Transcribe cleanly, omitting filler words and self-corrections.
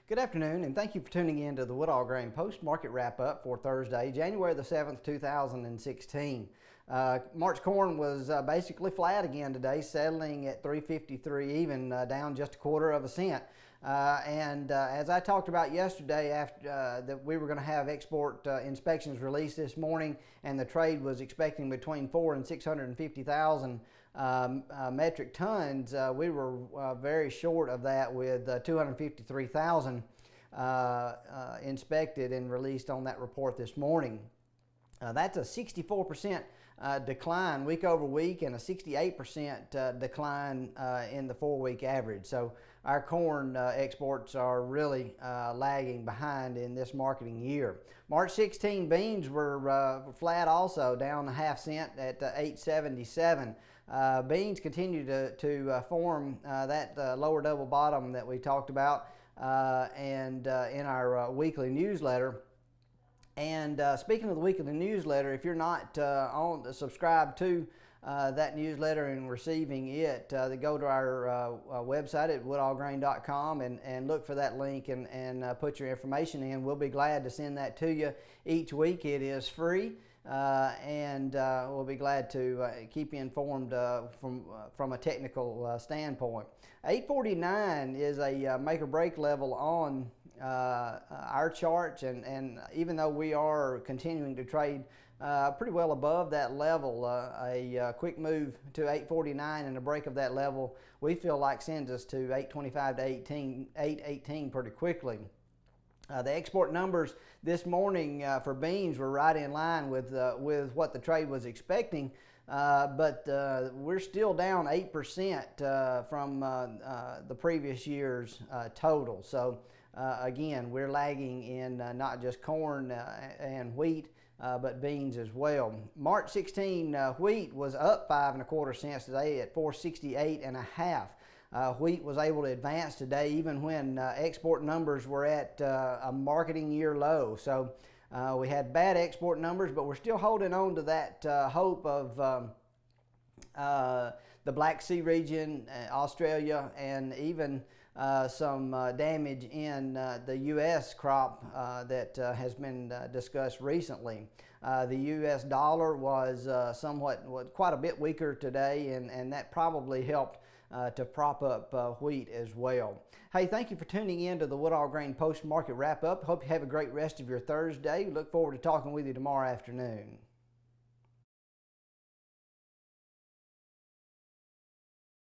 Good afternoon, and thank you for tuning in to the Woodall Grain Post Market Wrap Up for Thursday, January the 7th, 2016. March corn was basically flat again today, settling at $3.53 even, down just a quarter of a cent. As I talked about yesterday, after that we were going to have export inspections released this morning, and the trade was expecting between 400,000 and 650,000 metric tons. We were very short of that, with 253,000 inspected and released on that report this morning. That's a 64% decline week over week, and a 68% decline in the 4-week average. So our corn exports are really lagging behind in this marketing year. March 16 beans were flat also, down a half cent at 8.77. Beans continue to form that lower double bottom that we talked about in our weekly newsletter. And speaking of the weekly newsletter, if you're not subscribed to that newsletter and receiving it, go to our website at woodallgrain.com and look for that link and put your information in. We'll be glad to send that to you each week. It is free. We'll be glad to keep you informed from a technical standpoint. 849 is a make or break level on our charts, and even though we are continuing to trade pretty well above that level, a quick move to 849 and a break of that level we feel like sends us to 825 to 818 pretty quickly. The export numbers this morning for beans were right in line with what the trade was expecting, but we're still down 8% from the previous year's total. So again, we're lagging in not just corn and wheat, but beans as well. March 16 wheat was up 5 1/4 cents today at 468 1/2. Wheat was able to advance today even when export numbers were at a marketing year low. So we had bad export numbers, but we're still holding on to that hope of the Black Sea region, Australia, and even some damage in the U.S. crop that has been discussed recently. The U.S. dollar was quite a bit weaker today, and that probably helped to prop up wheat as well. Hey, thank you for tuning in to the Woodall Grain Post Market Wrap Up. Hope you have a great rest of your Thursday. Look forward to talking with you tomorrow afternoon.